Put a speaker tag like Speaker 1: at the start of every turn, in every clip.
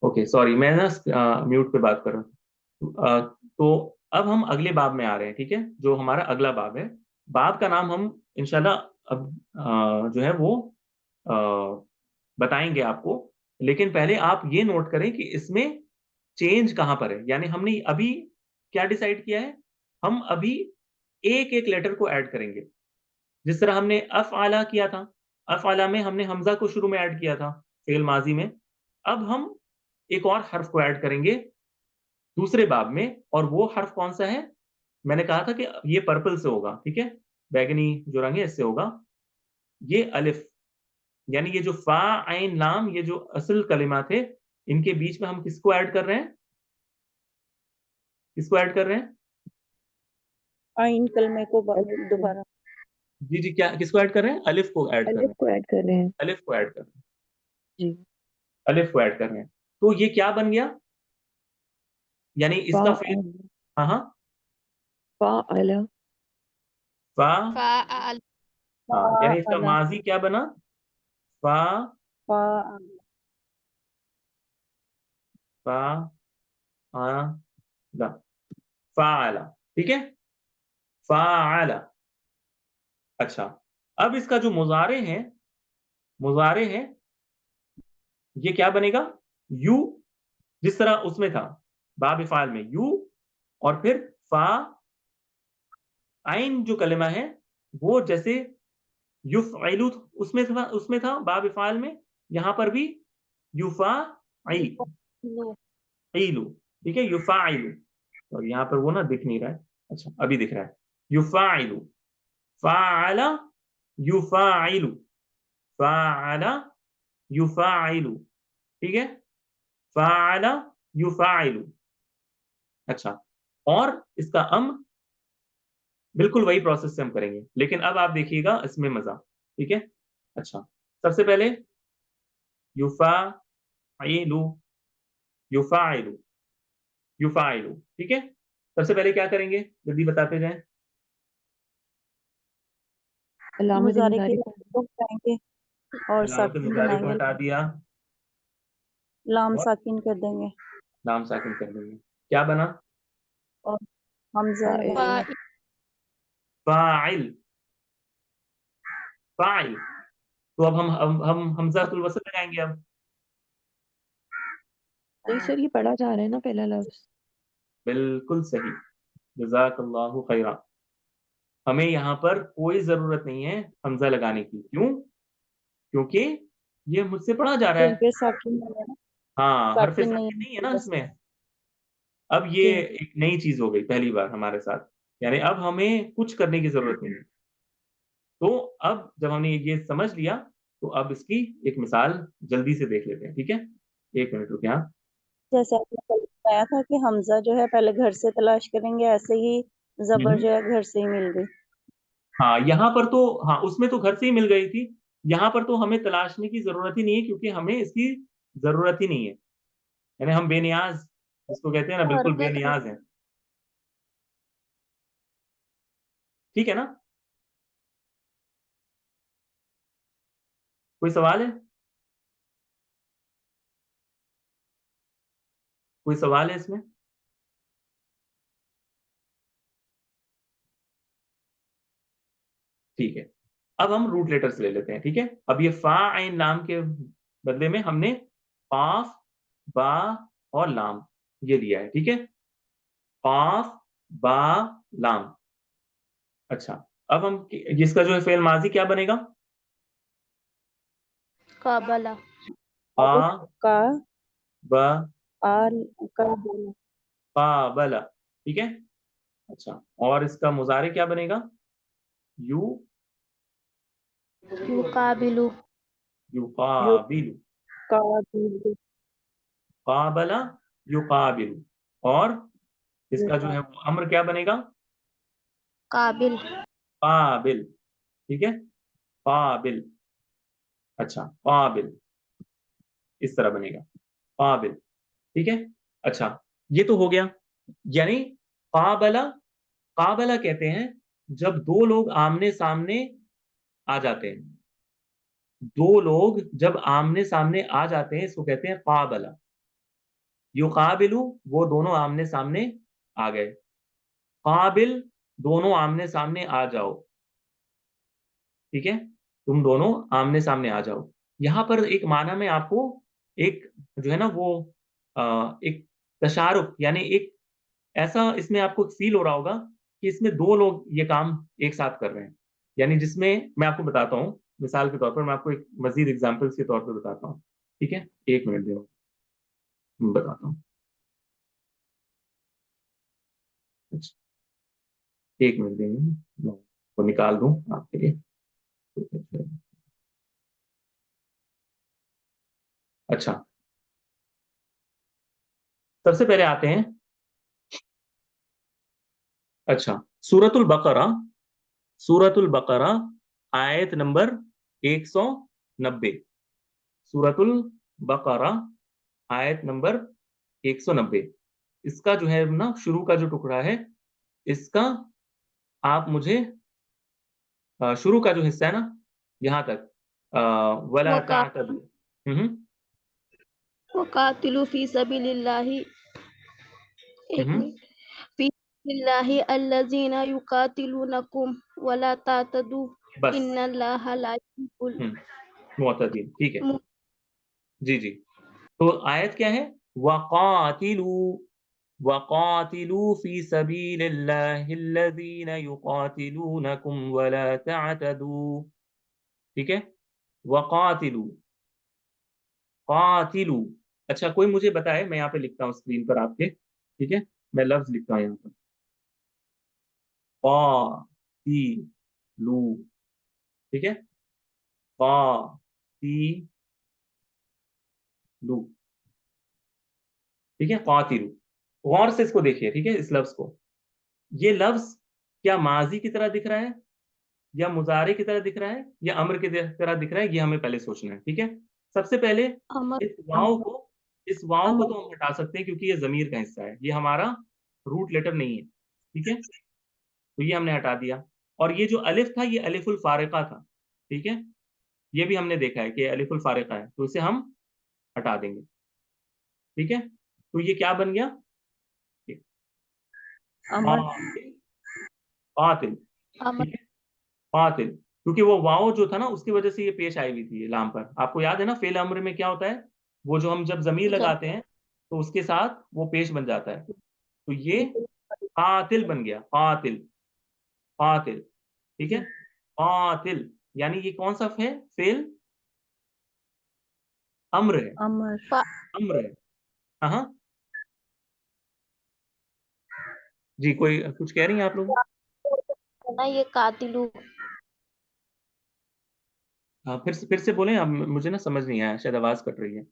Speaker 1: Okay sorry, मैं ना mute पे बात कर रहा हूँ। तो अब हम अगले बाब में आ रहे हैं, ठीक है, जो हमारा अगला बाब है। बाब का नाम हम इंशाल्लाह अब जो है वो अ, बताएंगे आपको। लेकिन पहले आप ये नोट करें कि इसमें चेंज कहां पर है। यानी हमने अभी क्या डिसाइड किया है, हम अभी एक एक लेटर को ऐड करेंगे। जिस तरह हमने अफ़अला किया था, अफ़अला में हमने हमजा को शुरू में ऐड किया था, फेल माजी में। अब हम एक और हर्फ को ऐड करेंगे दूसरे बाब में, और वो हर्फ कौन सा है? मैंने कहा था कि ये पर्पल से होगा, ठीक है, बैगनी जो रंग है इससे होगा। ये अलिफ, यानी ये जो फा आइन लाम, ये जो असल कलिमा थे, इनके बीच में हम किसको ऐड कर रहे हैं? किसको ऐड कर रहे हैं?
Speaker 2: आइन कलमे को
Speaker 3: अलिफ को
Speaker 2: दोबारा।
Speaker 1: जी जी, क्या किसको ऐड कर रहे हैं? अलिफ को ऐड कर रहे
Speaker 3: अलिफ
Speaker 1: हैं।
Speaker 3: को ऐड कर रहे हैं।
Speaker 1: अलिफ को ऐड कर रहे हैं।
Speaker 3: जी।
Speaker 1: अलिफ को ऐड कर रहे हैं। तो ये क्या बन गया? यानी
Speaker 3: फा
Speaker 1: इसका फेल, हाँ हाँ,
Speaker 3: फा अला
Speaker 1: फा,
Speaker 4: फ़अल
Speaker 1: हाँ, यानी इसका
Speaker 2: अला
Speaker 1: माजी क्या बना? फा,
Speaker 2: फा
Speaker 1: फा आ ला, फाला, ठीक है, फाला। अच्छा, अब इसका जो मुजारे हैं, मुजारे हैं, ये क्या बनेगा? यू, जिस तरह उसमें था बाब फाल में यू, और फिर फा आइन जो कलिमा है वो जैसे युफ़इलु उसमें था बाब फाल में, यहां पर भी युफा आई
Speaker 2: लो।
Speaker 1: इलू, ठीक है, युफाइलु। और यहाँ पर वो ना दिख नहीं रहा है, अच्छा अभी दिख रहा है। युफाइलु, फाअला, युफाइलु, फाअला, युफाइलु, ठीक है, फाअला, युफाइलु। अच्छा, और इसका बिल्कुल वही प्रोसेस से हम करेंगे, लेकिन अब आप देखिएगा इसमें मजा, ठीक है। अच्छा, सबसे पहले युफाइलु, युफाइलु, युफाइलु, ठीक है। सबसे पहले क्या करेंगे, जल्दी बताते जाएं।
Speaker 3: अलामत
Speaker 2: मुजारे की
Speaker 3: मुजारे को
Speaker 2: को हटाएंगे और
Speaker 1: अलामत
Speaker 2: साकिन
Speaker 1: मुजारे को
Speaker 2: बनाएंगे,
Speaker 1: हटा दिया,
Speaker 2: लाम
Speaker 1: और
Speaker 2: साकिन कर देंगे
Speaker 1: नाम साकिन कर देंगे। क्या बना?
Speaker 2: और हमजा लगाएंगे।
Speaker 4: File
Speaker 1: file, file. तो अब हम हमजातुल वस्ल लगाएंगे अब।
Speaker 3: नहीं सर, ये पढ़ा जा रहा है ना पहला लफ्ज।
Speaker 1: बिल्कुल सही, जज़ाकल्लाहु खैरा। हमें यहाँ पर कोई जरूरत नहीं है हमजा लगाने की। क्यों? क्योंकि ये मुझसे पढ़ा जा रहा है।
Speaker 2: क्योंकि साकिन वगैरह
Speaker 1: हाँ, हरफ
Speaker 2: साकिन नहीं
Speaker 1: साकिन नहीं है ना
Speaker 2: है बस।
Speaker 1: इसमें। अब ये
Speaker 2: जी
Speaker 1: एक नई चीज हो गई पहली बार हमारे साथ, यानी अब हमें कुछ करने की जरूरत नहीं है। तो अब जब हमने ये समझ लिया, तो अब इसकी एक मिसाल जल्दी से देख लेते हैं, ठीक है। एक मिनट रुके आप।
Speaker 2: जैसे आपने कल बताया था कि हमजा जो है पहले घर से तलाश करेंगे, ऐसे ही जबर
Speaker 1: हम्म।
Speaker 2: जो है घर से ही मिल गई।
Speaker 1: हाँ, यहाँ पर तो, हाँ, उसमें तो घर से ही मिल गई थी। यहाँ पर तो हमें तलाशने की जरूरत ही नहीं है, क्योंकि हमें इसकी जरूरत ही नहीं है। यानी हम बेनियाज, जिसको कहते हैं ना,
Speaker 2: और
Speaker 1: बिल्कुल बेनियाज हैं। ठीक है ना? कोई सवाल है? कोई सवाल है इसमें? ठीक है, अब हम रूट लेटर्स ले लेते हैं, ठीक है। अब ये फा आइन लाम के बदले में हमने काफ, बा और लाम ये लिया है, ठीक है। काफ, बा, लाम। अच्छा, अब हम जिसका जो है फेल माजी क्या बनेगा?
Speaker 4: क़ाबला
Speaker 1: पा,
Speaker 2: अब का
Speaker 1: ब,
Speaker 2: आल का बोला
Speaker 1: काबला, ठीक है। अच्छा, और इसका मुजारे क्या बनेगा? यू,
Speaker 4: युक़ाबिलु
Speaker 2: यु
Speaker 1: युकाबिलु,
Speaker 2: का बिल
Speaker 1: काबला, युकाबिलु। और
Speaker 2: यु
Speaker 1: इसका जो
Speaker 2: का
Speaker 1: है वो अम्र क्या बनेगा?
Speaker 4: क़ाबिल
Speaker 1: काबिल, ठीक है, काबिल। अच्छा, काबिल, इस तरह बनेगा, काबिल, ठीक है। अच्छा, ये तो हो गया। यानी काबला, काबला कहते हैं जब दो लोग आमने सामने आ जाते हैं। दो लोग जब आमने सामने आ जाते हैं, इसको कहते हैं काबला। युकाबिलु वो दोनों आमने सामने आ गए, काबिल दोनों आमने सामने आ जाओ, ठीक है, तुम दोनों आमने सामने आ जाओ। यहाँ पर एक माना में आपको एक जो है ना वो एक तशारुफ यानी एक ऐसा इसमें आपको फील हो रहा होगा कि इसमें दो लोग ये काम एक साथ कर रहे हैं, यानी जिसमें मैं आपको बताता हूँ मिसाल के तौर पर, मैं आपको एक मजीद एग्जांपल्स के तौर पर बताता हूँ, ठीक है, एक मिनट दो मैं बताता हूँ। अच्छा, एक मिनट देंगे, मैं वो निकाल दूं आपके लिए। अच्छा, सबसे पहले आते हैं, अच्छा, सूरतुल बकरा, सूरतुल बकरा आयत नंबर 190, सूरतुल बकरा आयत नंबर 190, इसका जो है ना शुरू का जो टुकड़ा है इसका आप मुझे शुरू का जो हिस्सा है ना यहाँ तक वला
Speaker 4: वका
Speaker 1: तातदु,
Speaker 4: वकातिलु फी सबीलिल्लाहि, एक
Speaker 1: हम्म,
Speaker 4: मिनट, फी सबीलिल्लाहि अल्लज़ीना युकातिलूनकुम वला तातदू
Speaker 1: बस,
Speaker 4: इन्नल्लाहा ला युहिब्बुल
Speaker 1: मुअतदीन, ठीक है,
Speaker 4: मु-
Speaker 1: जी जी। तो आयत क्या है, वकातिलू, वकातिलू फी सबीलिल्लाहिल्लज़ीना युकातिलूनकुम वला तअतदू, ठीक है, वकातिलू, कातिलू। अच्छा, कोई मुझे बताए, मैं यहाँ पे लिखता हूँ स्क्रीन पर आपके, ठीक है, मैं लफ्ज लिखता हूँ यहाँ पर, कातिलू, ठीक है, कातिलू, ठीक है, कातिलू। गौर से इसको देखिए, ठीक है, इस लफ्ज को, ये लफ्ज क्या माजी की तरह दिख रहा है या मुजारे की तरह दिख रहा है या अम्र की तरह दिख रहा है, ये हमें पहले सोचना है, ठीक है। सबसे पहले
Speaker 4: अमर
Speaker 1: इस वाव को, इस वाव को
Speaker 2: अमर
Speaker 1: तो हम हटा सकते हैं क्योंकि ये जमीर का हिस्सा है, ये हमारा रूट लेटर नहीं है, ठीक है, तो ये हमने हटा दिया। और ये जो अलिफ था ये अलिफुल फारिका था, ठीक है, ये भी हमने देखा है कि अलिफुल फारिका है, तो इसे हम हटा देंगे, ठीक है, तो ये क्या बन गया,
Speaker 2: अमर
Speaker 1: कातिल, कातिल,
Speaker 4: अमर
Speaker 1: ठीक है, कातिल, क्योंकि वो वाव जो था ना उसकी वजह से ये पेश आई हुई थी ये लाम पर। आपको याद है ना फेल अम्र में क्या होता है, वो जो हम जब जमीर
Speaker 4: जब
Speaker 1: लगाते हैं तो उसके साथ वो पेश बन जाता है, तो ये कातिल बन गया, कातिल, कातिल, ठीक है, कातिल, यानी ये कौन सा है फेल, अम्र है,
Speaker 2: अमर
Speaker 4: फा
Speaker 1: अम्र है, हाँ हाँ, जी कोई कुछ कह रही हैं आप लोग,
Speaker 4: है ना, ये कातिलू,
Speaker 1: हाँ फिर से बोलें, अब मुझे ना समझ नहीं आया, शायद आवाज कट रही है।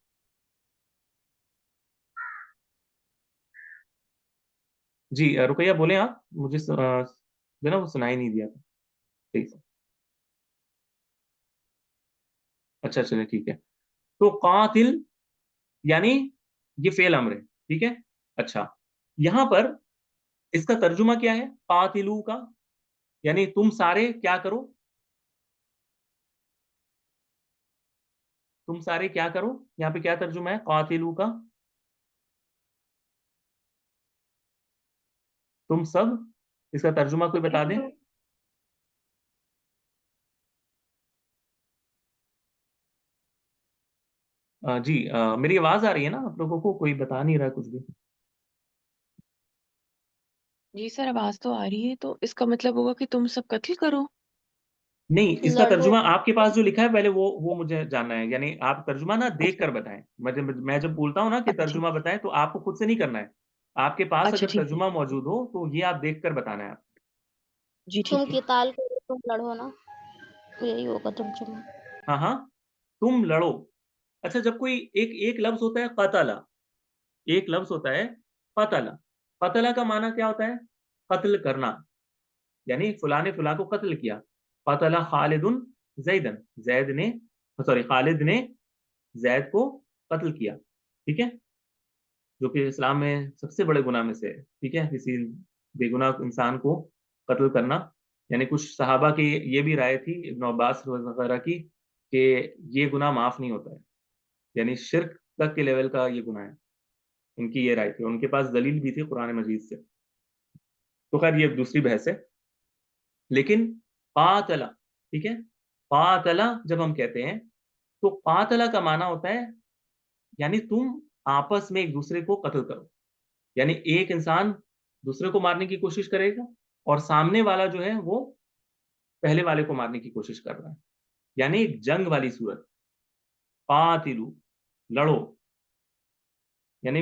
Speaker 1: जी रुकैया बोलें आप, मुझे जो ना वो सुनाई नहीं दिया था, ठीक है, अच्छा चलिए ठीक है, तो कातिल यानी ये फेल अम्र है, ठीक है। अच्छा, यहां पर इसका तर्जुमा क्या है कातिलू का, यानी तुम सारे क्या करो, तुम सारे क्या करो, यहाँ पे क्या तर्जुमा है कातिलू का, तुम सब, इसका तर्जुमा कोई बता दे। जी मेरी आवाज आ रही है ना आप लोगों को, कोई बता नहीं रहा है कुछ भी।
Speaker 3: जी सर, आवाज तो आ रही है, तो इसका मतलब होगा कि तुम सब कत्ल करो।
Speaker 1: नहीं, इसका
Speaker 4: लड़ो,
Speaker 1: तर्जुमा आपके पास जो लिखा है पहले वो मुझे जानना है, यानी आप तर्जुमा ना देख
Speaker 3: अच्छा
Speaker 1: कर बताएं, मैं जब बोलता हूँ ना कि
Speaker 3: अच्छा
Speaker 1: तर्जुमा बताएं तो आपको खुद से नहीं करना है, आपके पास
Speaker 3: अच्छा,
Speaker 1: अगर
Speaker 3: ठीक है,
Speaker 1: तर्जुमा मौजूद हो तो ये आप देख कर बताना है आप।
Speaker 3: जी
Speaker 4: तुम
Speaker 3: ठीक है।
Speaker 4: किताल करो, तुम लड़ो ना, यही होगा तर्जुमा।
Speaker 1: हाँ हाँ, तुम लड़ो। अच्छा, जब कोई एक एक लफ्ज होता है कतला, एक लफ्ज होता है कतला, कतला का माना क्या होता है, कत्ल करना, यानी फुला ने फुला को कत्ल किया, कतला खालिदुन जैदन, जैद ने, सॉरी खालिद ने जैद को कत्ल किया, ठीक है, जो कि इस्लाम में सबसे बड़े गुनाह में से है, ठीक है, किसी बेगुनाह इंसान को कत्ल करना। यानी कुछ सहाबा की ये भी राय थी इब्न अब्बास वगैरह की कि ये गुनाह माफ नहीं होता है, यानी शिर्क तक के लेवल का ये गुनाह है, इनकी ये राय थी, उनके पास दलील भी थी कुरान मजीद से। तो खैर ये दूसरी बहस है। लेकिन कातला, ठीक है, कातला जब हम कहते हैं तो कातला का माना होता है यानी तुम आपस में एक दूसरे को कत्ल करो। यानी एक इंसान दूसरे को मारने की कोशिश करेगा और सामने वाला जो है वो पहले वाले को मारने की कोशिश कर रहा है, यानी एक जंग वाली सूरत। कातिलू, लड़ो, यानी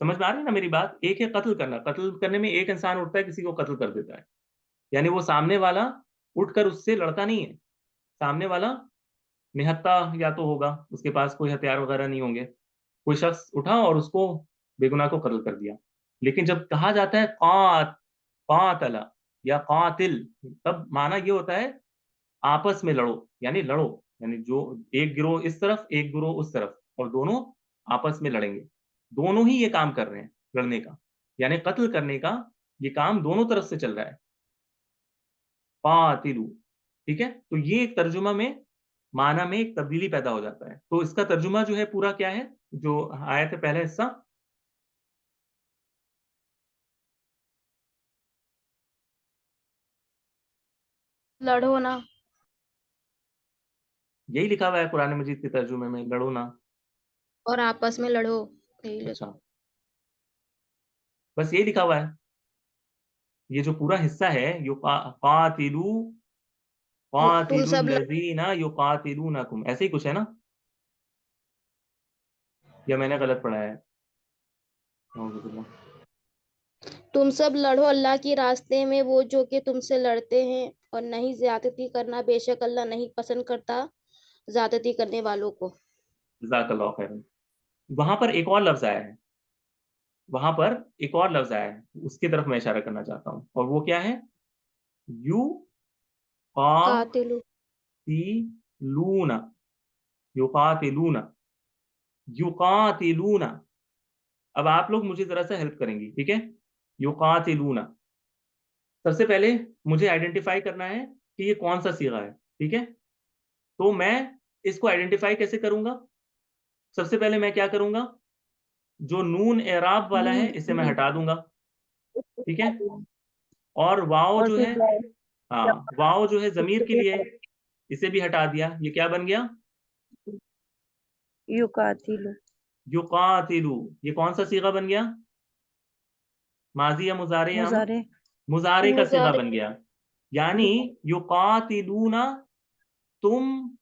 Speaker 1: समझ में आ रही है ना मेरी बात। एक है कत्ल करना, कत्ल करने में एक इंसान उठता है किसी को कत्ल कर देता है, यानी वो सामने वाला उठकर उससे लड़ता नहीं है। सामने वाला निहत्था या तो होगा, उसके पास कोई हथियार वगैरह नहीं होंगे, कोई शख्स उठा और उसको बेगुनाह को कत्ल कर दिया। लेकिन जब कहा जाता है कातला या कातिल, तब माना ये होता है आपस में लड़ो, यानी लड़ो, यानी जो एक गिरोह इस तरफ एक गिरोह उस तरफ और दोनों आपस में लड़ेंगे। दोनों ही ये काम कर रहे हैं लड़ने का, यानी कत्ल करने का ये काम दोनों तरफ से चल रहा है। कातिलू, ठीक है। तो ये एक तर्जुमा में माना में एक तब्दीली पैदा हो जाता है। तो इसका तर्जुमा जो है पूरा क्या है, जो आयत है पहला हिस्सा,
Speaker 4: लड़ो ना
Speaker 1: यही लिखा हुआ है कुरान मजीद के तर्जुमे में, लड़ो ना।
Speaker 4: और आपस में लड़ो, यही लिखा।
Speaker 1: अच्छा, बस यही लिखा हुआ है। ये जो पूरा हिस्सा है कातिलू
Speaker 4: तुम सब
Speaker 1: कातिलुल्लज़ीना युकातिलूनकुम, ऐसे ही कुछ है ना, या मैंने गलत पढ़ा है?
Speaker 4: तुम सब लड़ो अल्लाह के रास्ते में, वो जो कि तुमसे लड़ते हैं, और नहीं ज्यादती करना, बेशक अल्लाह नहीं पसंद करता ज्यादती करने वालों को।
Speaker 1: जज़ाकल्लाहु खैरन। वहां पर एक और लफ्ज आया है, वहां पर एक और लफ्ज आया है, उसकी तरफ मैं इशारा करना चाहता हूं, और वो क्या है? यू
Speaker 4: कातिलु
Speaker 1: कातिलूना, युकातिलूना, युकातिलूना। अब आप लोग मुझे जरा सा हेल्प करेंगी, ठीक है। युकातिलूना, सबसे पहले मुझे आइडेंटिफाई करना है कि ये कौन सा सीगा है, ठीक है। तो मैं इसको आइडेंटिफाई कैसे करूंगा? सबसे पहले मैं क्या करूंगा, जो नून एराब वाला है इसे मैं हटा दूंगा, ठीक है। और वाव
Speaker 2: और
Speaker 1: जो
Speaker 2: फिर
Speaker 1: है, हाँ वाव जो है जमीर के लिए, इसे भी हटा दिया। ये क्या बन गया?
Speaker 2: युकातिलु,
Speaker 1: युकातिलू। ये कौन सा सीगा बन गया? माजी या मुजारे या अमर?
Speaker 2: मुजारे,
Speaker 1: मुजारे का सीगा
Speaker 4: मुजारे।
Speaker 1: बन गया। यानी युकातिलूना, तुम,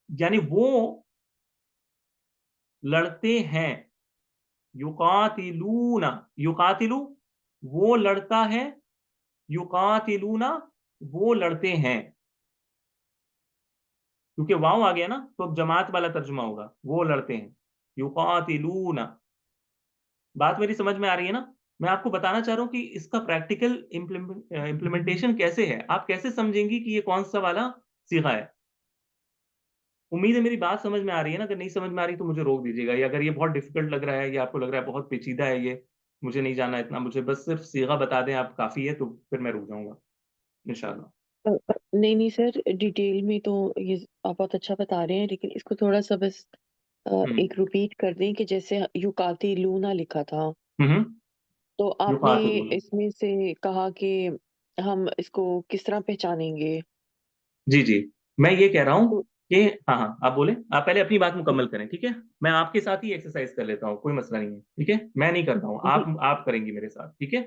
Speaker 1: यानी वो लड़ते हैं। युकातिलूना, युकातिलू वो लड़ता है, युकातिलूना वो लड़ते हैं। क्योंकि वाव आ गया ना, तो अब जमात वाला तर्जुमा होगा, वो लड़ते हैं, युकातिलूना। बात मेरी समझ में आ रही है ना? मैं आपको बताना चाह रहा हूं कि इसका प्रैक्टिकल इम्प्लीमेंटेशन कैसे है, आप कैसे समझेंगी कि ये कौन सा वाला सीगा है। उम्मीद है मेरी बात समझ में आ रही है ना। अगर नहीं समझ में आ रही तो मुझे रोक दीजिएगा, या अगर ये बहुत डिफिकल्ट लग रहा है या आपको लग रहा है बहुत पेचीदा है ये, मुझे नहीं जाना इतना, मुझे बस सिर्फ सीगा बता दें आप, काफी है, तो फिर मैं रुक जाऊंगा इंशाल्लाह।
Speaker 3: नहीं नहीं सर, डिटेल में तो ये आप बहुत अच्छा बता रहे हैं, लेकिन इसको थोड़ा सा बस
Speaker 1: हम्म
Speaker 3: एक रिपीट कर दें कि जैसे युकाती लूना लिखा था,
Speaker 1: हम्म।
Speaker 3: तो आपने
Speaker 1: युकातिलूना,
Speaker 3: इसमें से कहा कि हम इसको किस तरह पहचानेंगे।
Speaker 1: जी जी, मैं ये कह रहा हूँ
Speaker 3: तो
Speaker 1: कि, हाँ हाँ आप बोले, आप पहले अपनी बात मुकम्मल करें, ठीक है। मैं आपके साथ ही एक्सरसाइज कर लेता हूँ, कोई मसला नहीं है, ठीक है। मैं नहीं करता हूँ,
Speaker 3: जी
Speaker 1: आप करेंगी मेरे साथ, ठीक है।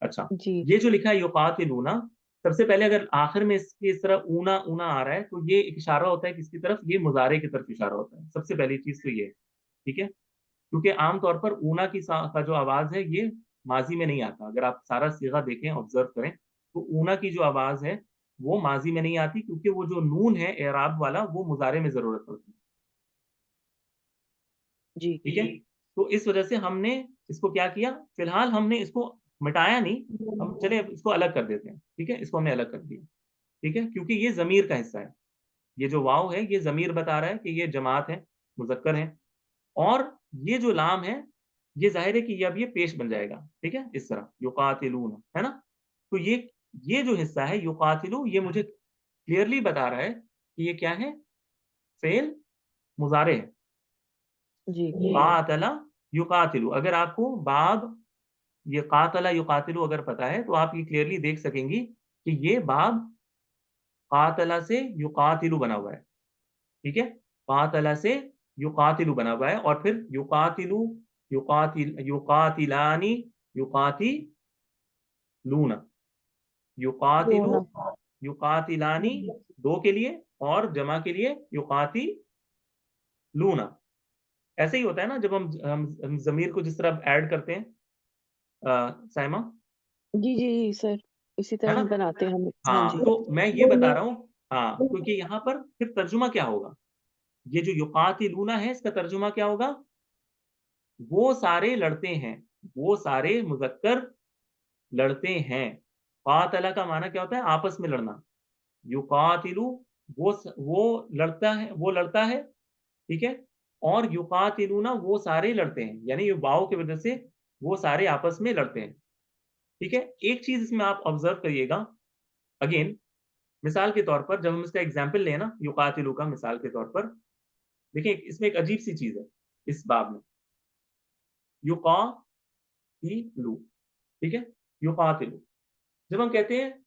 Speaker 1: अच्छा,
Speaker 3: जी
Speaker 1: ये जो लिखा है युकातिलूना, सबसे पहले अगर आखिर में इसके इस तरह ऊना ऊना आ रहा है तो ये एक इशारा होता है किसकी तरफ? ये मुजारे की तरफ इशारा होता है, सबसे पहली चीज तो ये है, ठीक है। क्योंकि आमतौर पर ऊना का जो आवाज है ये माजी में नहीं आता। अगर आप सारा सीगा देखें, ऑब्जर्व करें, तो ऊना की जो आवाज है वो माजी में नहीं आती, क्योंकि वो जो नून है एराब वाला वो मुजारे में जरूरत पड़ती है,
Speaker 3: जी
Speaker 1: ठीक है। तो इस वजह से हमने इसको क्या किया, फिलहाल हमने इसको मिटाया नहीं, हम चले अब इसको अलग कर देते हैं, ठीक है। इसको हमने अलग कर दिया, ठीक है, क्योंकि ये जमीर का हिस्सा है। ये जो वाव है ये जमीर बता रहा है कि ये जमात है, मुजक्कर है। और ये जो लाम है, ये जाहिर है कि ये अब ये पेश बन जाएगा, ठीक है, इस तरह युकातिलून, है ना। तो ये जो हिस्सा है युकातिलू, ये मुझे क्लियरली बता रहा है कि ये क्या है, फेल मुजारे है।
Speaker 3: जी
Speaker 1: कातला युकातिलु। अगर आपको बाब ये कातला युकातिलु अगर पता है तो आप ये क्लियरली देख सकेंगी कि ये बाब कातला से युकातिलु बना हुआ है, ठीक है। कातला से युकातिलु बना हुआ है और फिर युकातिलु, युकातिलानी, युकातिलूना, युकातिलु,
Speaker 2: लूना।
Speaker 1: युकातिलानी दो के लिए और जमा के लिए युकातिलूना। ऐसे ही होता है ना जब हम जमीर को जिस तरह ऐड करते हैं साइमा,
Speaker 3: जी जी जी सर, इसी
Speaker 1: है
Speaker 3: तरह
Speaker 1: ना।
Speaker 3: ही बनाते हैं हम। हाँ
Speaker 1: हाँ
Speaker 3: जी।
Speaker 1: तो मैं ये बता रहा हूँ, हाँ क्योंकि यहाँ पर फिर तर्जुमा क्या होगा, ये जो युकातिलूना है इसका तर्जुमा क्या होगा, वो सारे लड़ते हैं, वो सारे मुजक्कर लड़ते हैं। कातला का माना क्या होता है, आपस में लड़ना। युकातिलु वो लड़ता है, वो लड़ता है, ठीक है। और युकातिलूना वो सारे लड़ते हैं, यानी ये वाव की वजह से वो सारे आपस में लड़ते हैं, ठीक है। एक चीज इसमें आप ऑब्जर्व करिएगा, अगेन मिसाल के तौर पर जब हम इसका एग्जाम्पल लें ना युकातिलु का, मिसाल के तौर पर देखिए इसमें एक अजीब सी चीज है इस बाब में, युकातिलु, ठीक है। युकातिलु जब हम कहते हैं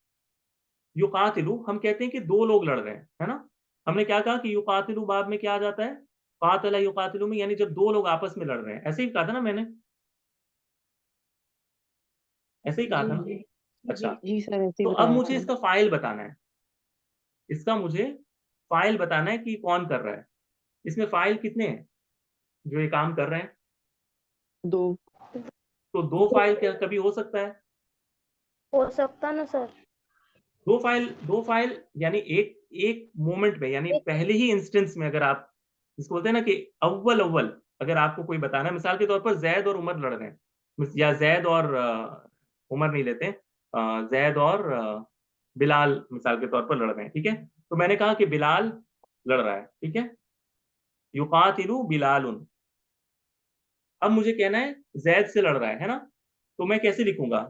Speaker 1: युकातिलु, हम कहते हैं कि दो लोग लड़ रहे हैं, है ना। हमने क्या कहा कि युकातिलु बाब में क्या आ जाता है, कातला युकातिलु में, यानी जब दो लोग आपस में लड़ रहे हैं, ऐसे ही कहा था ना मैंने, ऐसे ही कहा था ना।
Speaker 3: जी
Speaker 1: अच्छा,
Speaker 3: जी सर, ऐसे
Speaker 1: तो
Speaker 3: ही
Speaker 1: अब
Speaker 3: बताया
Speaker 1: मुझे
Speaker 3: था।
Speaker 1: इसका फाइल बताना है, इसका मुझे फाइल बताना है कि कौन कर रहा है। इसमें फाइल कितने हैं जो ये काम कर रहे हैं,
Speaker 3: दो।
Speaker 1: तो दो फाइल क्या कभी हो सकता है,
Speaker 4: हो सकता ना सर।
Speaker 1: दो फाइल यानी एक एक मोमेंट में, यानी पहले ही इंस्टेंस में, अगर आप इसको बोलते हैं ना कि अव्वल अव्वल, अगर आपको कोई बताना है, मिसाल के तौर पर जैद और उमर लड़ रहे हैं, या जैद और उमर नहीं लेते हैं, जैद और बिलाल मिसाल के तौर पर लड़ रहे हैं, ठीक है। तो मैंने कहा कि बिलाल लड़ रहा है, ठीक है, युकातिलु बिलालुन। अब मुझे कहना है जैद से लड़ रहा है ना, तो मैं कैसे लिखूंगा,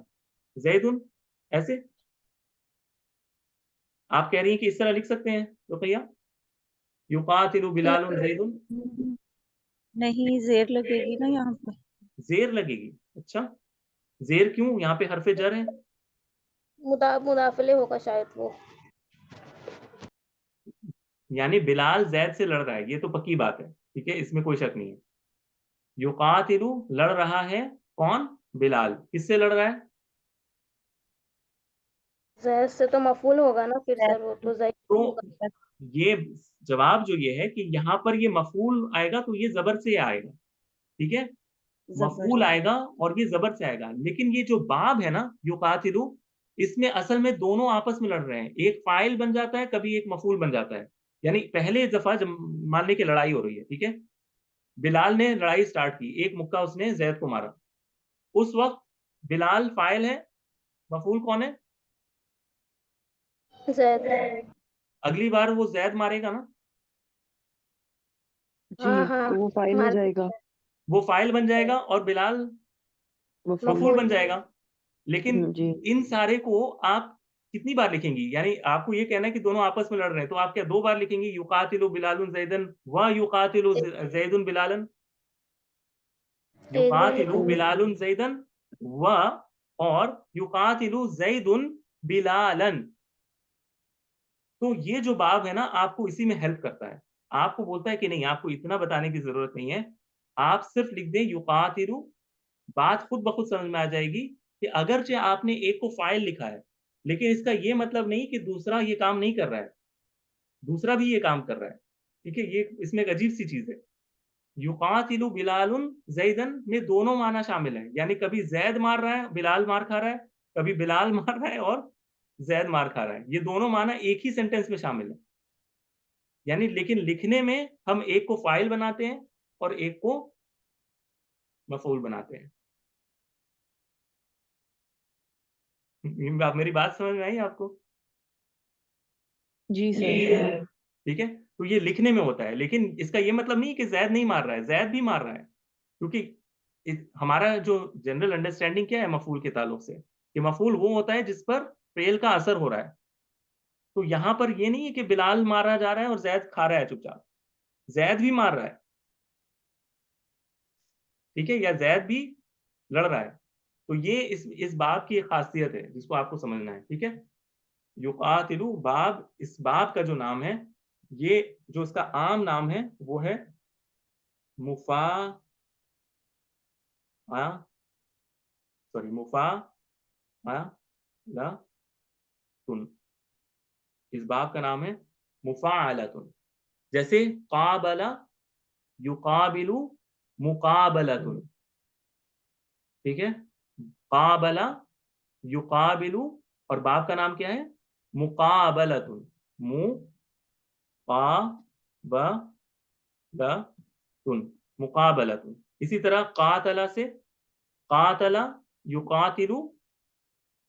Speaker 1: जैदुन, ऐसे। आप कह रही हैं कि इस तरह लिख सकते हैं तो भैया, युकातिलु बिलालुन जैदुन,
Speaker 2: नहीं, जेर लगेगी ना यहाँ पे।
Speaker 1: जेर लगेगी, अच्छा जेर क्यों, यहाँ पे हरफे जर है।
Speaker 4: मुदाफले होगा शायद वो।
Speaker 1: यानी बिलाल जैद से लड़ रहा है, ये तो पक्की बात है, ठीक है, इसमें कोई शक नहीं है। युकातिलु लड़ रहा है, कौन, बिलाल, किससे लड़ रहा है,
Speaker 4: जैद से तो मफूल होगा ना फिर
Speaker 2: जैद
Speaker 4: सर, वो तो जैद
Speaker 1: तो
Speaker 4: होगा।
Speaker 1: ये जवाब जो ये है कि यहाँ पर ये मफूल आएगा तो ये जबर से आएगा, ठीक है,
Speaker 2: जबर।
Speaker 1: मफूल आएगा और ये जबर से आएगा। लेकिन ये जो बाब है ना युकातिलु, इसमें असल में दोनों आपस में लड़ रहे हैं, एक फाइल बन जाता है, कभी एक मफूल बन जाता है। यानी पहले दफा जब मान ली कि लड़ाई हो रही है, ठीक है, बिलाल ने लड़ाई स्टार्ट की, एक मुक्का उसने जैद को मारा, उस वक्त बिलाल फाइल है, मफूल कौन है,
Speaker 4: जैद।
Speaker 1: अगली बार वो जैद मारेगा ना,
Speaker 4: हाँ
Speaker 3: जी,
Speaker 4: हाँ,
Speaker 3: तो वो फाइल हो
Speaker 4: मार
Speaker 3: जाएगा,
Speaker 1: वो फाइल बन जाएगा और बिलाल
Speaker 3: मफूल।
Speaker 1: मफूल
Speaker 4: मफूल।
Speaker 1: बन जाएगा। लेकिन
Speaker 3: जी
Speaker 1: इन सारे को आप कितनी बार लिखेंगी, यानी आपको ये कहना है कि दोनों आपस में लड़ रहे हैं, तो आप क्या दो बार लिखेंगी, युकातिलु बिलालुन जैदन व युकातिलु जैदुन बिलालन,
Speaker 4: एक बार
Speaker 1: युकातिलु
Speaker 4: लिखेंगे।
Speaker 1: बिलालुन जैदन व, और युकातिलु जैदुन बिलालन। तो ये जो बाब है ना आपको इसी में हेल्प करता है, आपको बोलता है कि नहीं आपको इतना बताने की जरूरत नहीं है, आप सिर्फ लिख दें युकातिलु, बात खुद ब खुद समझ में आ जाएगी कि अगरचे आपने एक को फाइल लिखा है, लेकिन इसका ये मतलब नहीं कि दूसरा ये काम नहीं कर रहा है, दूसरा भी ये काम कर रहा है, ठीक है। ये इसमें एक अजीब सी चीज है, युकातिलु बिलालुन जैदन में दोनों माना शामिल है, यानी कभी जैद मार रहा है बिलाल मार खा रहा है, कभी बिलाल मार रहा है और जैद मार खा रहा है, ये दोनों माना एक ही सेंटेंस में शामिल है। यानी लेकिन लिखने में हम एक को फाइल बनाते हैं और एक को मफूल बनाते हैं। आप मेरी बात समझ में आई आपको,
Speaker 3: जी सर।
Speaker 1: ठीक है। तो ये लिखने में होता है, लेकिन इसका ये मतलब नहीं कि जैद नहीं मार रहा है, जैद भी मार रहा है, क्योंकि हमारा जो जनरल अंडरस्टैंडिंग क्या है मफूल के ताल्लुक से, कि मफूल वो होता है जिस पर फेल का असर हो रहा है। तो यहां पर ये नहीं है कि बिलाल मारा जा रहा है और जैद खा रहा है चुपचाप, जैद भी मार रहा है, ठीक है, या जैद भी लड़ रहा है। तो ये इस बाब की एक खासियत है जिसको आपको समझना है, ठीक है। युकातिलु बाब, इस बाब का जो नाम है, ये जो इसका आम नाम है वो है मुफा मुफाअलतुन। इस बाब का नाम है मुफाअलतुन। जैसे काबला युकाबिलु मुकाबलतुन, ठीक है। काबला युकाबिलु, और बाब का नाम क्या है? मुकाबलतुन। मुकाबलतुन, मुकाबलतुन। इसी तरह कातला से कातला युकातिलु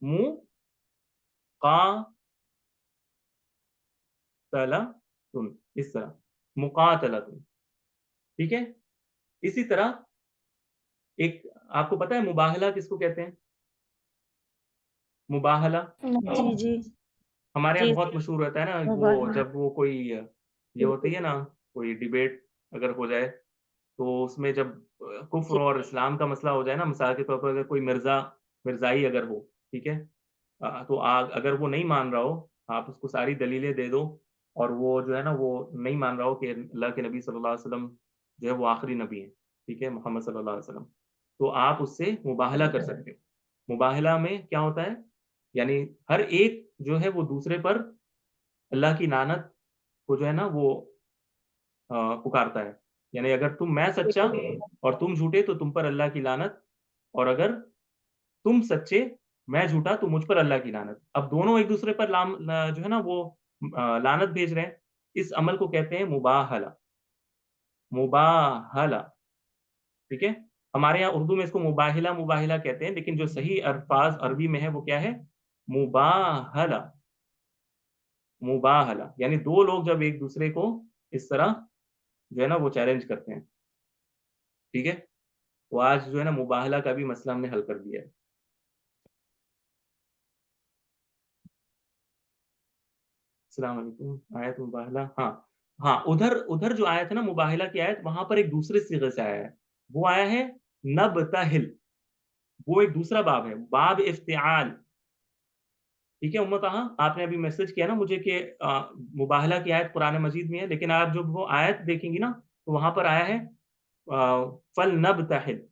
Speaker 1: मुकातलतुन, इस तरह मुकातलतुन, ठीक है। इसी तरह एक, आपको पता है मुबाहला किसको कहते हैं? मुबाहला
Speaker 2: जी जी
Speaker 1: हमारे यहाँ
Speaker 2: जी
Speaker 1: बहुत मशहूर रहता है ना, वो
Speaker 2: मुबाहला
Speaker 1: जब वो कोई ये होती है ना, कोई डिबेट अगर हो जाए, तो उसमें जब कुफ्र
Speaker 2: जी
Speaker 1: और इस्लाम का मसला हो जाए ना, मिसाल के तौर पर अगर कोई मिर्जाई अगर हो, ठीक है, तो अगर वो नहीं मान रहा हो, आप उसको सारी दलीलें दे दो, और वो जो है ना वो नहीं मान रहा हो कि अल्लाह के नबी सल्लल्लाहु अलैहि वसल्लम जो है वो आखिरी नबी है, ठीक है, मोहम्मद सल्लल्लाहु अलैहि वसल्लम, तो आप उससे मुबाहला कर सकते हो। मुबाहला में क्या होता है, यानी हर एक जो है वो दूसरे पर अल्लाह की लानत को जो है ना वो पुकारता है। यानी अगर मैं सच्चा और तुम झूठे तो तुम पर अल्लाह की लानत, और अगर तुम सच्चे मैं झूठा तो मुझ पर अल्लाह की लानत। अब दोनों एक दूसरे पर जो है ना वो लानत भेज रहे हैं। इस अमल को कहते हैं मुबाहला। मुबाहला, ठीक है। हमारे यहाँ उर्दू में इसको मुबाहिला मुबाहिला कहते हैं, लेकिन जो सही अल्फाज अरबी में है वो क्या है? मुबाहला। मुबाहला यानी दो लोग जब एक दूसरे को इस तरह जो है ना वो चैलेंज करते हैं, ठीक है। तो आज जो है ना मुबाहला का भी मसला हमने हल कर दिया है। अस्सलाम वालेकुम। आयत मुबाहला, हाँ हाँ, उधर उधर जो आयत है ना मुबाहला की आयत, वहां पर एक दूसरे सिगे से आया है। वो आया है नबतहिल, वो एक दूसरा बाब है, बाब इफ्तिआल, ठीक है। उम्मत आपने अभी मैसेज किया ना मुझे कि मुबाहला की आयत कुरान मजीद में है, लेकिन आप जब वो आयत देखेंगी ना तो वहां पर आया है फल नबतहिल।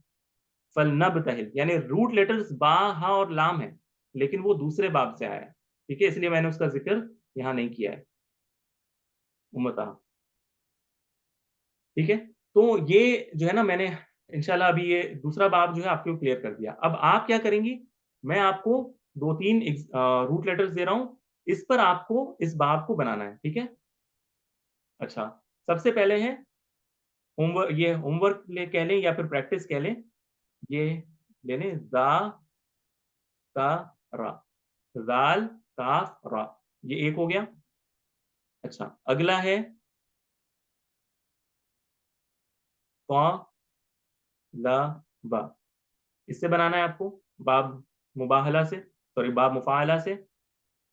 Speaker 1: फल नबतहिल यानी रूट लेटर्स बा, हा और लाम है, लेकिन वो दूसरे बाब से आया है, ठीक है, इसलिए मैंने उसका जिक्र यहाँ नहीं किया है। उम्मत, ठीक है। तो ये जो है ना मैंने इंशाल्लाह अभी ये दूसरा बाब जो है आपको क्लियर कर दिया। अब आप क्या करेंगी, मैं आपको दो तीन रूट लेटर्स दे रहा हूं, इस पर आपको इस बाब को बनाना है, ठीक है। अच्छा, सबसे पहले है होमवर्क, ये होमवर्क ले कह लें या फिर प्रैक्टिस कह लें, ये ले लें दा का रा, जाल काफ रा, ये एक हो गया। अच्छा, अगला है ता ला बा, इससे बनाना है आपको बाब मुबाहला से, सॉरी बाब मुफाहला से।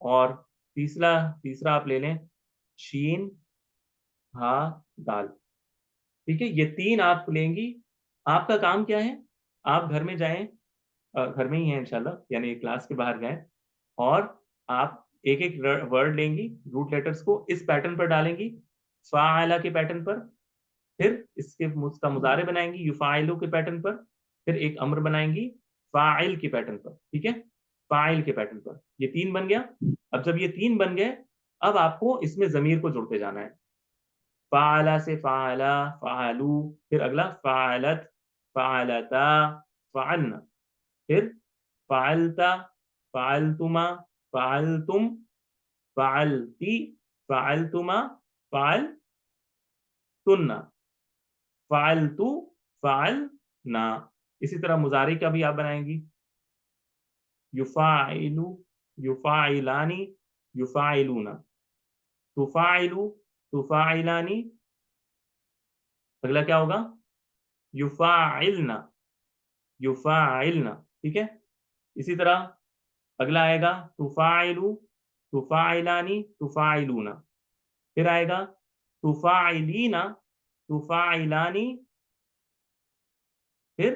Speaker 1: और तीसरा तीसरा आप ले लें शीन हा दाल, ठीक है, ये तीन आप लेंगी। आपका काम क्या है, आप घर में जाएं, घर में ही है इंशाल्लाह, यानी क्लास के बाहर जाएं, और आप एक एक वर्ड लेंगी, रूट लेटर्स को इस पैटर्न पर डालेंगी, फाअला के पैटर्न पर, फिर इसके उसका मुजारे बनाएंगी युफाइलु के पैटर्न पर, फिर एक अम्र बनाएंगी फाइल के पैटर्न पर, ठीक है, फाइल के पैटर्न पर। ये तीन बन गया। अब जब ये तीन बन गए, अब आपको इसमें जमीर को जुड़ते जाना है। फाला से फाला, फालू, फिर अगला फालत, फालता, फालना, फिर फालता, फालतुमा, फालतुम, फालती, फालतुमा, फालतुन्ना, फालतू, फालना। इसी तरह मुजारी का भी आप बनाएंगी युफाइलु, युफाइलानी, युफाइलूना, तुफाइलु, तुफाइलानी, अगला क्या होगा युफाइलना, युफाइलना, ठीक है। इसी तरह अगला आएगा तुफाइलु, तुफाइलानी, तुफाइलूना, फिर आएगा तुफाइलीना, तुफाइलानी, फिर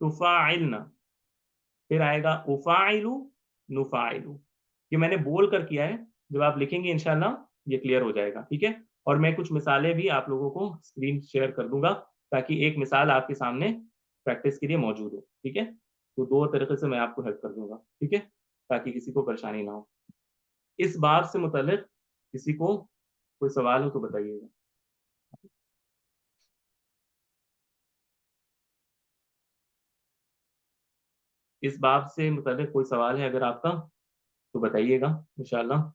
Speaker 1: तुफाइलना, फिर आएगा उफाइलु, नुफाइलु। ये मैंने बोल कर किया है, जब आप लिखेंगे इंशाल्लाह ये क्लियर हो जाएगा, ठीक है। और मैं कुछ मिसालें भी आप लोगों को स्क्रीन शेयर कर दूंगा, ताकि एक मिसाल आपके सामने प्रैक्टिस के लिए मौजूद हो, ठीक है। तो दो तरीके से मैं आपको हेल्प कर दूंगा, ठीक है, ताकि किसी को परेशानी ना हो। इस बाब से मुताल्लिक किसी को कोई सवाल हो तो बताइएगा। इस बाब से मुताल्लिक कोई सवाल है अगर आपका तो बताइएगा इंशाल्लाह।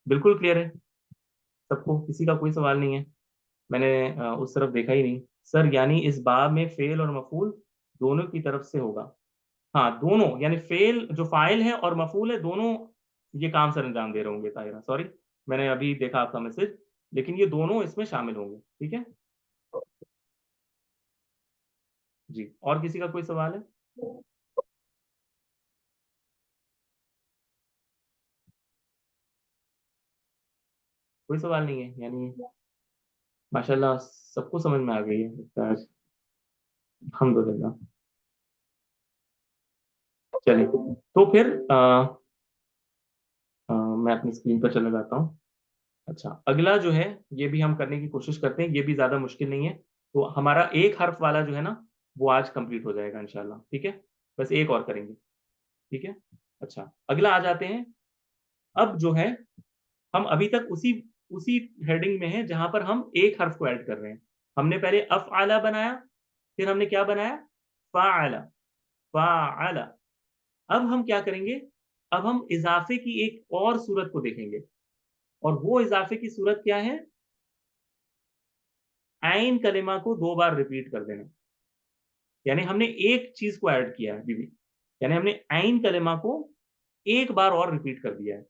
Speaker 1: बिल्कुल क्लियर है सबको, किसी का कोई सवाल नहीं है? मैंने उस तरफ देखा ही नहीं सर। यानी इस बाब में फेल और मफूल दोनों की तरफ से होगा। हाँ दोनों, यानी फेल जो फाइल है और मफूल है, दोनों ये काम सर अंजाम दे रहे होंगे। ताहिरा सॉरी, मैंने अभी देखा आपका मैसेज, लेकिन ये दोनों इसमें शामिल होंगे, ठीक है जी। और किसी का कोई सवाल है? कोई सवाल नहीं है, यानी माशाल्लाह सबको समझ में आ गई है लगता है आज, अल्हम्दुलिल्लाह। चलिए तो फिर मैं अपनी स्क्रीन पर चला जाता हूँ। अच्छा, अगला जो है ये भी हम करने की कोशिश करते हैं, ये भी ज्यादा मुश्किल नहीं है। तो हमारा एक हर्फ वाला जो है ना, वो आज कंप्लीट हो जाएगा इंशाल्लाह, ठीक है। बस एक और करेंगे, ठीक है। अच्छा, अगला आ जाते हैं। अब जो है हम अभी तक उसी उसी हेडिंग में है जहां पर हम एक हर्फ को ऐड कर रहे हैं। हमने पहले अफ़अला बनाया, फिर हमने क्या बनाया, फ़अला, फ़अला। अब हम क्या करेंगे, अब हम इजाफे की एक और सूरत को देखेंगे, और वो इजाफे की सूरत क्या है, आइन कलिमा को दो बार रिपीट कर देना। यानी हमने एक चीज को ऐड किया है बीबी, यानी हमने आइन कलिमा को एक बार और रिपीट कर दिया है।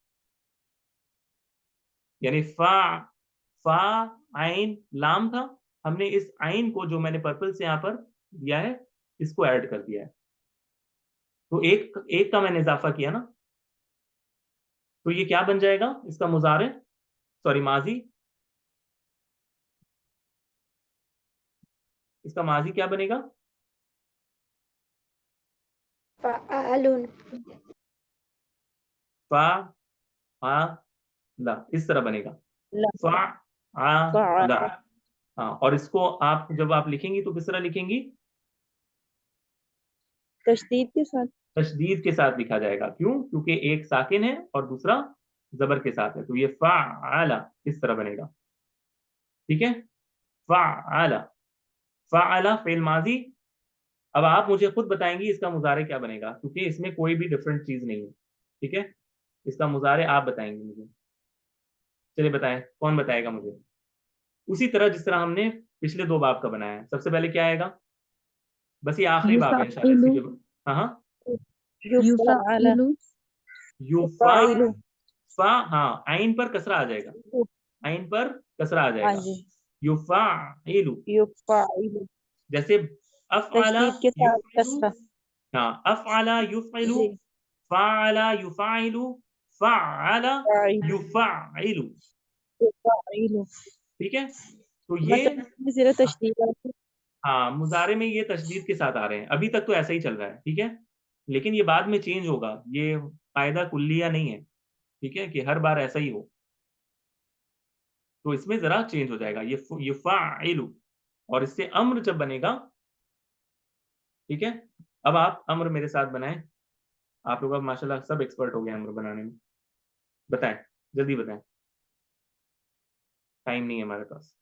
Speaker 1: यानी फा, फा आइन लाम था, हमने इस आइन को जो मैंने पर्पल से यहां पर दिया है, इसको ऐड कर दिया है। तो एक एक का मैंने इजाफा किया ना, तो ये क्या बन जाएगा इसका मुजारे, सॉरी माजी, इसका माजी क्या बनेगा,
Speaker 4: फ़अलुन।
Speaker 1: फा आ ला, इस तरह बनेगा,
Speaker 2: ला,
Speaker 1: फा आ ला।
Speaker 2: फ़अला,
Speaker 1: हाँ, और इसको आप जब आप लिखेंगी तो किस तरह लिखेंगी,
Speaker 2: तशदीद के साथ।
Speaker 1: तशदीद के साथ लिखा जाएगा। क्यों? क्योंकि एक साकिन है और दूसरा जबर के साथ है, तो ये फ़अला इस तरह बनेगा, ठीक है। फ़अला, फ़अला फेल माजी। अब आप मुझे खुद बताएंगी इसका मुजारे क्या बनेगा, क्योंकि इसमें कोई भी डिफरेंट चीज नहीं है, ठीक है। इसका मुजारे आप बताएंगे मुझे। चलिए बताएं, कौन बताएगा मुझे, उसी तरह जिस तरह हमने पिछले दो बाब का बनाया है। सबसे पहले क्या आएगा, बस ये आखिरी बाब है इंशाल्लाह, इसी
Speaker 3: युफ़ाइलु,
Speaker 1: के हाँ हाँ,
Speaker 2: युफ़अला,
Speaker 3: युफ़ाइलु,
Speaker 1: युफा,
Speaker 2: युफ़अइलु,
Speaker 1: फा, हाँ आइन पर कसरा आ जाएगा, आइन पर कसरा आ
Speaker 2: हाँ
Speaker 1: जाएगा,
Speaker 2: जी,
Speaker 1: युफाइलु।
Speaker 2: युफ़अइलु,
Speaker 1: जैसे अफ़अला
Speaker 2: तशदीद के साथ
Speaker 1: युफ़इलु,
Speaker 2: कसरा।
Speaker 1: हाँ अफ़अला युफ़इलु,
Speaker 2: जी,
Speaker 1: फ़अला युफ़ाइलु, फ़अला
Speaker 2: फ़अइलु,
Speaker 1: युफ़अइलु,
Speaker 2: युफ़अइलु।
Speaker 1: ठीक है। तो ये
Speaker 2: मतलब इसमें ज़रा तशदीद आती है।
Speaker 1: हाँ, मुजारे में ये तशदीद के साथ आ रहे हैं, अभी तक तो ऐसा ही चल रहा है, ठीक है। लेकिन ये बाद में चेंज होगा, ये कायदा कुल्लिया नहीं है, ठीक है, कि हर बार ऐसा ही हो। तो इसमें जरा चेंज हो जाएगा, ये युफ़अइलु, और इससे अम्र जब बनेगा, ठीक है। अब आप अम्र मेरे साथ बनाएं, आप लोग अब माशाल्लाह सब एक्सपर्ट हो गए अम्र बनाने में। बताएं, जल्दी बताएं, टाइम नहीं है हमारे पास।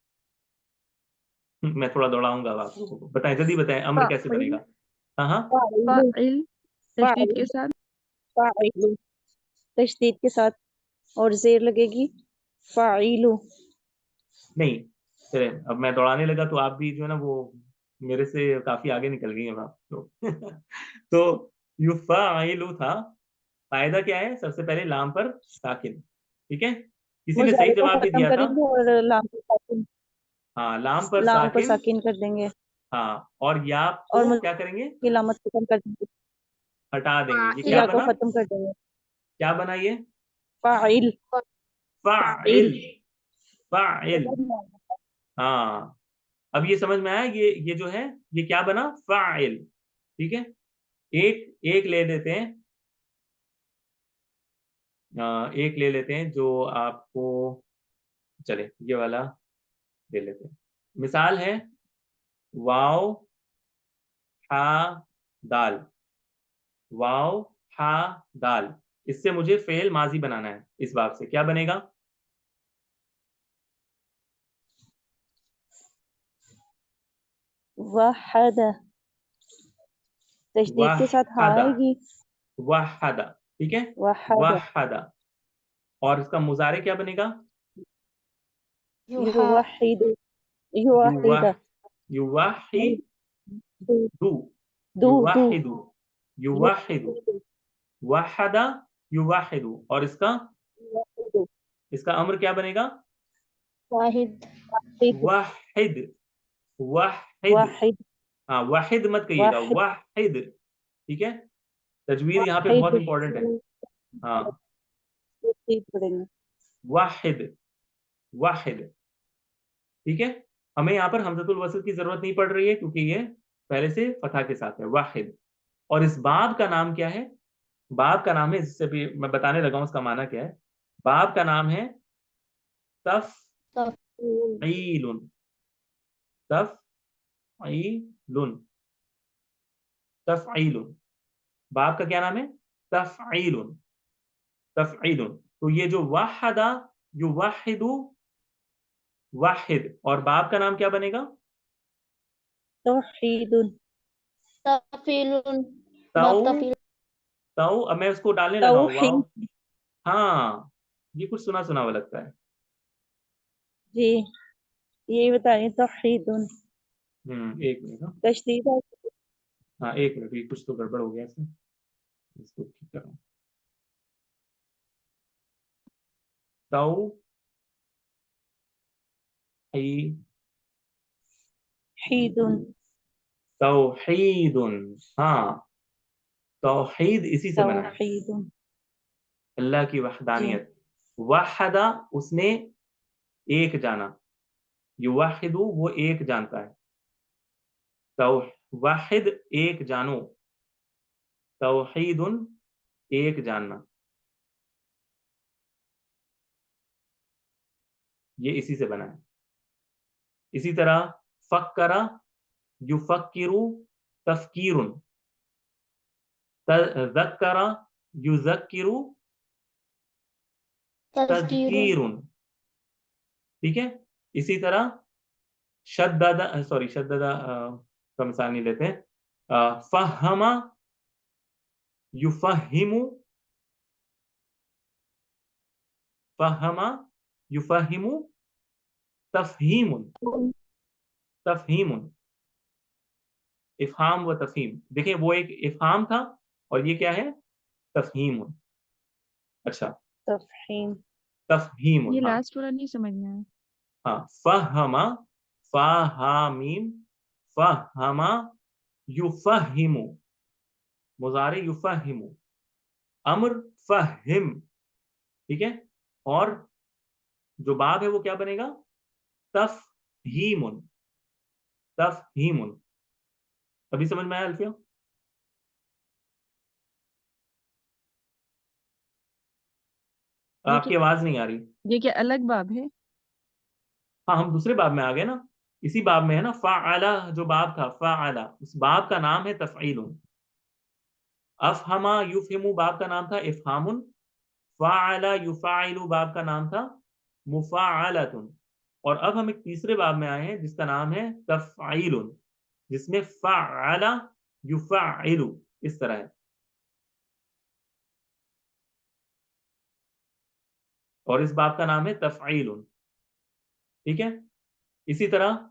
Speaker 1: मैं थोड़ा दौड़ाऊंगा अब आप लोगों को। बताएं, जल्दी बताएं, अम्र कैसे
Speaker 3: फ़ाइल,
Speaker 1: बनेगा। हाँ हाँ,
Speaker 2: फ़अइलु,
Speaker 3: फ़ाइल तशदीद के
Speaker 2: फ़अइलु,
Speaker 3: साथ,
Speaker 2: फ़अइलु, तशदीद के साथ और ज़ेर लगेगी, फ़अइलु।
Speaker 1: नहीं, चले अब मैं दौड़ाने लगा तो आप भी जो है ना वो मेरे से काफी आगे निकल गई हैं आप तो। तो युफ़अइलु था, कायदा क्या है, सबसे पहले लाम पर साकिन, ठीक है। किसी ने सही
Speaker 2: मुज़ारे को
Speaker 1: जवाब भी
Speaker 2: खत्म
Speaker 1: दिया था,
Speaker 2: करेंगे और
Speaker 1: हाँ
Speaker 2: लाम पर साकिन कर देंगे,
Speaker 1: हाँ, और या
Speaker 2: और
Speaker 1: को क्या करेंगे,
Speaker 2: की लामत खत्म कर देंगे,
Speaker 1: हटा देंगे। ये क्या
Speaker 2: या को
Speaker 1: बना,
Speaker 2: खत्म कर देंगे।
Speaker 1: क्या बना ये,
Speaker 2: फ़ाइल,
Speaker 1: फाइल, फाइल, हाँ, अब ये समझ में आया, ये जो है ये क्या बना, फाइल। ठीक है, एक एक ले लेते हैं, एक ले लेते हैं जो आपको चले, ये वाला ले लेते हैं। मिसाल है वाव हा दाल, वाव हा दाल, इससे मुझे फेल माजी बनाना है। इस बाब से क्या बनेगा,
Speaker 2: वहदा, तशदीद के साथ हाँ
Speaker 1: वहदा,
Speaker 2: आएगी।
Speaker 1: वहदा, ठीक है,
Speaker 2: वहदा,
Speaker 1: वहदा। और इसका मुजारे क्या बनेगा,
Speaker 4: युहा,
Speaker 2: युवहिदु,
Speaker 1: युवाह,
Speaker 2: युवहिदा,
Speaker 1: युवाहिदु,
Speaker 2: दू, दू, दू,
Speaker 1: युवाहिदु, युवाहिदु,
Speaker 2: युवहिदु,
Speaker 1: वहदा, युवाहिदु। और
Speaker 2: युवहिदु,
Speaker 1: इसका अम्र क्या बनेगा,
Speaker 4: वाहिद,
Speaker 2: वाहिद,
Speaker 1: वाहिद, वाहिद।
Speaker 2: वाहिद,
Speaker 1: हाँ, वाहिद मत कहिएगा,
Speaker 2: वाहिद,
Speaker 1: वाहिद। ठीक है, तजवीद यहाँ पे बहुत
Speaker 2: वाहिद,
Speaker 1: इंपॉर्टेंट है। हाँ,
Speaker 2: तशदीद पढ़ेंगे।
Speaker 1: वाहिद, वाहिद। ठीक है, हमें यहाँ पर हमजतुल वसल की जरूरत नहीं पड़ रही है क्योंकि ये पहले से फतह के साथ है, वाहिद। और इस बाब का नाम क्या है, बाब का नाम है, इससे भी मैं बताने लगा हूं उसका माना क्या है। बाब का नाम है
Speaker 4: तफील,
Speaker 1: तफईलुन, तफईलुन, तफईलुन। बाब का क्या नाम है, तफईलुन, तफईलुन। तो ये जो वाहदा, युवाहिदु, वाहिद, और बाब का नाम क्या बनेगा,
Speaker 2: तौहीदुन,
Speaker 4: तफीलुन,
Speaker 1: तौ,
Speaker 4: बाप तफील,
Speaker 1: तौ। अब मैं उसको डालने लगा हूँ, वाव।
Speaker 2: तौहीद,
Speaker 1: हाँ, ये कुछ सुना सुना हुआ लगता है।
Speaker 2: जी यही बता रही हूँ, तौहीदुन,
Speaker 1: एक मिनट, हाँ।
Speaker 2: तशदीद है।
Speaker 1: हाँ, एक मिनट, ये कुछ तो गड़बड़ हो गया इसमें, इसको ठीक कर रहा हूँ। तौ ही,
Speaker 2: हीदुन,
Speaker 1: तौहीदुन। हाँ, तौहीद इसी से बना है,
Speaker 2: तौहीदुन,
Speaker 1: अल्लाह की
Speaker 2: जी
Speaker 1: वहदानियत। वहदा, उसने एक जाना, युवाहिदु, वो एक जानता है। तौ वाहिद, एक जानो, तौहीदुन, एक जानना, ये इसी से बना है। इसी तरह फक्करा, युफक्किरु, तफकीरुन, तज़क्करा, युज़क्किरु,
Speaker 4: तज़कीरुन,
Speaker 1: तज़कीरुन। ठीक है, इसी तरह शद्ददा, सॉरी शद्ददा का मिसाल नहीं लेते हैं, फहमा, युफहिमु, फहमा, युफहिमु, तफहीमुन, तफहीमुन। इफहाम व तफहीम, देखिए वो एक इफहाम था और ये क्या है, तफहीमुन। अच्छा,
Speaker 2: तफहीम,
Speaker 1: तफहीमुन,
Speaker 5: ये
Speaker 1: हाँ।
Speaker 5: लास्ट वाला नहीं समझ में आया।
Speaker 1: हाँ, फहमा, फाहामीम, फहमा, युफहिमु, मुजारे युफहिमु, अम्र फहिम। ठीक है, और जो बाब है वो क्या बनेगा, तफहीमुन, तफहीमुन। अभी समझ में आया अल्फिया,
Speaker 5: ये
Speaker 1: आपकी
Speaker 5: क्या,
Speaker 1: आवाज नहीं आ रही।
Speaker 5: ये क्या अलग बाब है?
Speaker 1: हाँ, हम दूसरे बाब में आ गए ना, इसी बाब में है ना, फ़अला जो बाब था, फ़अला, उस बाब का नाम है तफ़ईलुन। अफ़हमा युफ़हिमु बाब का नाम था इफ़हामुन, फ़अला युफ़अइलु बाब का नाम था मुफ़अलतुन। और अब हम एक तीसरे बाब में आए हैं जिसका नाम है तफ़ईलुन, जिसमें फ़अला युफ़अइलु इस तरह है, और इस बाब का नाम है तफ़ईलुन। ठीक है, इसी तरह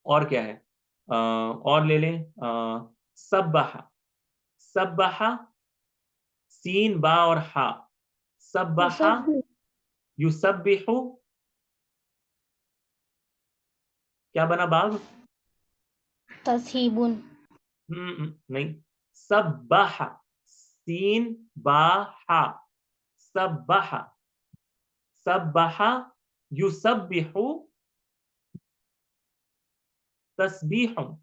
Speaker 1: और क्या है, और ले लें, सब्बहा, सब्बहा, सीन बा और हा, सब्बहा,
Speaker 4: युसब्बिह,
Speaker 1: युसब्बिहु, क्या बना बाब,
Speaker 4: तस्हीबुन,
Speaker 1: नहीं, सब्बहा, सीन बा हा, सब्बहा, सब्बहा, युसब्बिहु तस्बीहुन,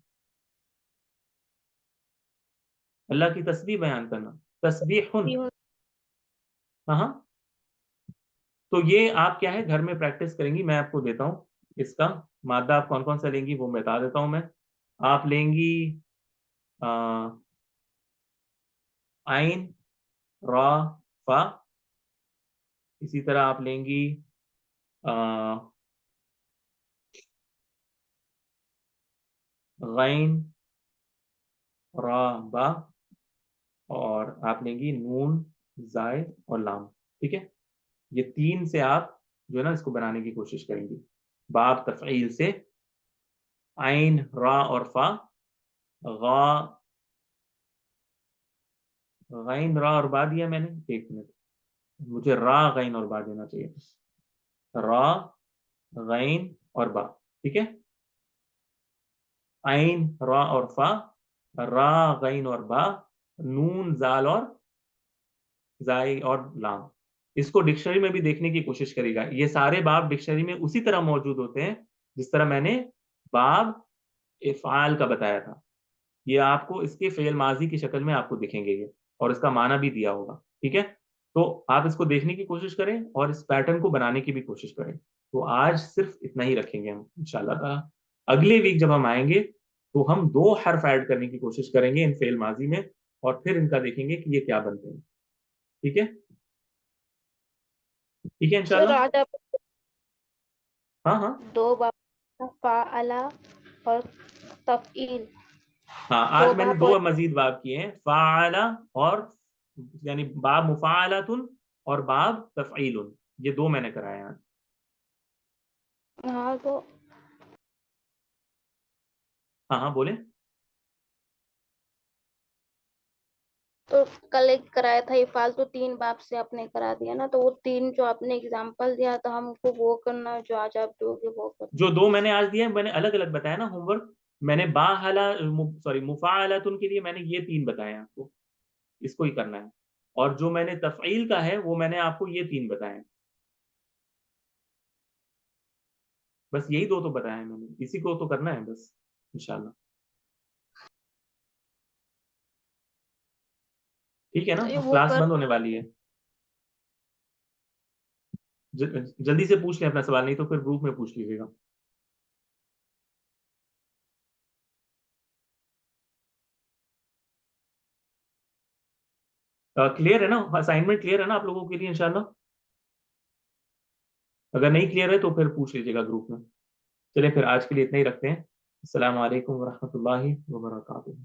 Speaker 1: अल्लाह की तस्बीह बयान करना, तस्बीहुन। हाँ हाँ, तो ये आप क्या है घर में प्रैक्टिस करेंगी, मैं आपको देता हूँ इसका मादा। आप कौन कौन सा लेंगी वो बता देता हूँ मैं। आप लेंगी आइन, रा, फा। इसी तरह आप लेंगी गैन, रा, बा, और आप लेंगी नून, जाय और लाम। ठीक है, ये तीन से आप जो है ना इसको बनाने की कोशिश करेंगी। बाब तफ़ईल से आइन, रा और फा, गा, गैन, रा और बा दिया मैंने। एक मिनट, मुझे रा, गैन और बा देना चाहिए। रा, गैन और बा। ठीक है, आइन, रा और फा, रा, गैन और बा, नून, जाल और जाई और लाम। इसको डिक्शनरी में भी देखने की कोशिश करेगा। ये सारे बाब डिक्शनरी में उसी तरह मौजूद होते हैं जिस तरह मैंने बाब इफ़ाल का बताया था। ये आपको इसके फेल माजी की शक्ल में आपको दिखेंगे ये, और इसका माना भी दिया होगा। ठीक है, तो आप इसको देखने की कोशिश करें और इस पैटर्न को बनाने की भी कोशिश करें। तो आज सिर्फ इतना ही रखेंगे हम इंशाल्लाह ताला। अगले वीक जब हम आएंगे तो हम 2 हर्फ ऐड करने की कोशिश करेंगे इन फेल माजी में, और फिर इनका देखेंगे कि ये क्या बनते हैं। ठीक है, ठीक है
Speaker 4: सर
Speaker 1: इंशाल्लाह।
Speaker 4: आज आप
Speaker 1: हाँ हाँ
Speaker 4: 2 बाब फ़अला और तफ़ईल
Speaker 1: हाँ,
Speaker 4: 2
Speaker 1: आज मैंने
Speaker 4: बाब
Speaker 1: 2
Speaker 4: और
Speaker 1: मजीद बाब किए हैं, फ़अला और यानी बाब मुफ़अलतुन और बाब तफ़ईलुन। ये 2 मैंने कराए हैं आज।
Speaker 4: हाँ
Speaker 1: हाँ हाँ बोले।
Speaker 4: तो कल एक कराया था इफ़ाल, तो 3 बाब से आपने करा दिया ना, तो वो 3 जो आपने एग्जाम्पल दिया था हमको वो करना, जो आज आप दोगे वो करना।
Speaker 1: जो 2 मैंने आज दिए मैंने अलग अलग बताया ना होमवर्क। मैंने सॉरी मुफ़अलतुन के लिए मैंने ये 3 बताए हैं आपको, इसको ही करना है। और जो मैंने तफ़ईल का है वो मैंने आपको ये 3 बताए हैं। बस यही 2 तो बताए हैं मैंने, इसी को तो करना है बस इंशाल्लाह। ठीक है ना,
Speaker 4: तो ये
Speaker 1: अब
Speaker 4: वो
Speaker 1: क्लास
Speaker 4: कर
Speaker 1: बंद होने वाली है। जल्दी से पूछ लें अपना सवाल, नहीं तो फिर ग्रुप में पूछ लीजिएगा। क्लियर है ना, असाइनमेंट क्लियर है ना आप लोगों के लिए इंशाल्लाह। अगर नहीं क्लियर है तो फिर पूछ लीजिएगा ग्रुप में। चलिए फिर आज के लिए इतना ही रखते हैं। अस्सलाम वालेकुम वरहमतुल्लाहि वबरकातुहू।